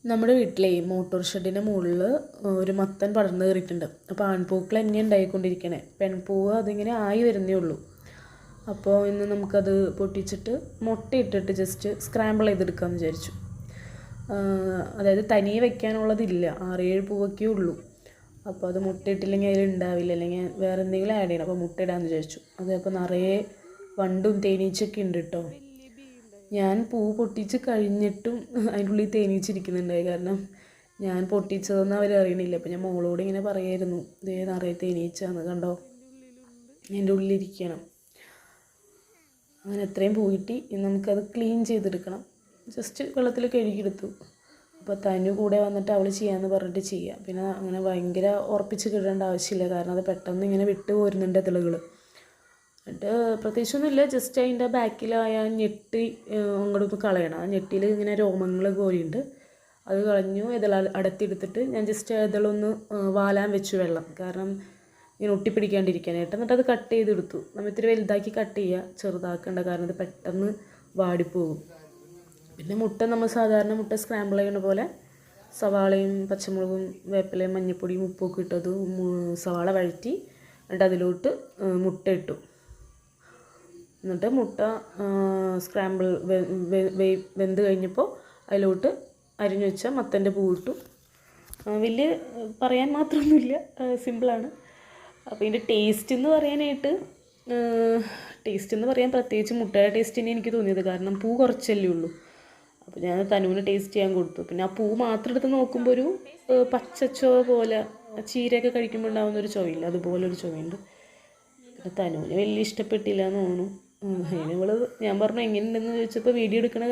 നമ്മുടെ വീട്ടിലെ മോട്ടോർ ഷെഡിൻ്റെ മുകളിൽ ഒരു മത്തൻ പടർന്നു കയറിയിട്ടുണ്ട്. അപ്പോൾ ആൺപൂക്കൾ തന്നെ ഉണ്ടായിക്കൊണ്ടിരിക്കണേ, പെൺപൂവ് അതിങ്ങനെ ആയി വരുന്നേ ഉള്ളൂ. അപ്പോൾ ഇന്ന് നമുക്കത് പൊട്ടിച്ചിട്ട് മുട്ടയിട്ടിട്ട് ജസ്റ്റ് സ്ക്രാമ്പിൾ ചെയ്തെടുക്കാമെന്ന് വിചാരിച്ചു. അതായത് തനിയെ വെക്കാനുള്ളതില്ല, 6-7 പൂവൊക്കെ ഉള്ളൂ. അപ്പോൾ അത് മുട്ടയിട്ടില്ലെങ്കിൽ അതിൽ ഉണ്ടാവില്ല, അല്ലെങ്കിൽ വേറെ എന്തെങ്കിലും ആഡ് ചെയ്യണം. അപ്പോൾ മുട്ടയിടാമെന്ന് വിചാരിച്ചു. അതപ്പോൾ നിറയെ വണ്ടും തേനീച്ചയൊക്കെ ഉണ്ട് കേട്ടോ. ഞാൻ പൂ പൊട്ടിച്ച് കഴിഞ്ഞിട്ടും അതിൻ്റെ ഉള്ളിൽ തേനീച്ചിരിക്കുന്നുണ്ടായി. കാരണം ഞാൻ പൊട്ടിച്ചതൊന്നും അവർ അറിയണില്ല. അപ്പോൾ ഞാൻ മോളോട് ഇങ്ങനെ പറയായിരുന്നു, ഇതേ നിറയെ തേനീച്ചാന്ന് കണ്ടോ, അതിൻ്റെ ഉള്ളിലിരിക്കണം. അങ്ങനെ എത്രയും പൂ കിട്ടി. നമുക്കത് ക്ലീൻ ചെയ്തെടുക്കണം. ജസ്റ്റ് വെള്ളത്തിൽ കഴുകിയെടുത്തു. അപ്പോൾ തനു കൂടെ വന്നിട്ട് അവൾ ചെയ്യാമെന്ന് പറഞ്ഞിട്ട് ചെയ്യുക. പിന്നെ അങ്ങനെ ഭയങ്കര ഉറപ്പിച്ച് കിടേണ്ട ആവശ്യമില്ല, കാരണം അത് പെട്ടെന്ന് ഇങ്ങനെ വിട്ട് പോരുന്നുണ്ട് ഇതളുകൾ. എന്നിട്ട് പ്രത്യേകിച്ചൊന്നുമില്ല, ജസ്റ്റ് അതിൻ്റെ ബാക്കിലായ ഞെട്ടി അങ്ങോട്ട് കളയണം. ആ ഞെട്ടിയിൽ ഇങ്ങനെ രോമങ്ങൾ കോരിയുണ്ട്, അത് കളഞ്ഞു. അടത്തിയെടുത്തിട്ട് ഞാൻ ജസ്റ്റ് ഇതളൊന്ന് വാലാൻ വെച്ചു വെള്ളം, കാരണം ഇങ്ങനെ ഒട്ടിപ്പിടിക്കാണ്ടിരിക്കാനായിട്ട്. എന്നിട്ട് അത് കട്ട് ചെയ്തെടുത്തു. നമ്മൾ ഇത്തിരി വലുതാക്കി കട്ട് ചെയ്യുക, ചെറുതാക്കേണ്ട, കാരണം ഇത് പെട്ടെന്ന് വാടിപ്പോകും. പിന്നെ മുട്ട നമ്മൾ സാധാരണ മുട്ട സ്ക്രാമ്പിൾ ചെയ്യുന്ന പോലെ സവാളയും പച്ചമുളകും വേപ്പിലയും മഞ്ഞൾപ്പൊടിയും ഉപ്പൊക്കെ ഇട്ടത് സവാള വഴറ്റി, എന്നിട്ട് അതിലോട്ട് മുട്ട ഇട്ടു. എന്നിട്ട് മുട്ട സ്ക്രാമ്പിൾ വെന്ത് കഴിഞ്ഞപ്പോൾ അതിലോട്ട് അരിഞ്ഞു വെച്ച മത്തൻ്റെ പൂ ഇട്ടു. വലിയ പറയാൻ മാത്രമൊന്നുമില്ല, സിമ്പിളാണ്. അപ്പോൾ ഇതിൻ്റെ ടേസ്റ്റ് എന്ന് പറയാൻ പ്രത്യേകിച്ച് മുട്ടയുടെ ടേസ്റ്റ് തന്നെ എനിക്ക് തോന്നിയത്, കാരണം പൂ കുറച്ചല്ലേ ഉള്ളൂ. അപ്പോൾ ഞാൻ തനുവിന് ടേസ്റ്റ് ചെയ്യാൻ കൊടുത്തു. പിന്നെ ആ പൂ മാത്രം എടുത്ത് നോക്കുമ്പോൾ ഒരു പച്ചച്ചോ പോലെ, ചീരയൊക്കെ കഴിക്കുമ്പോൾ ഉണ്ടാകുന്ന ഒരു ചുവയില്ല, അതുപോലൊരു ചുവയുണ്ട്. പിന്നെ തനുവിന് വലിയ ഇഷ്ടപ്പെട്ടില്ല എന്ന് തോന്നുന്നു. അതിന് ഞാൻ പറഞ്ഞു എങ്ങനെയുണ്ടെന്ന് ചോദിച്ചപ്പോൾ വീഡിയോ എടുക്കണ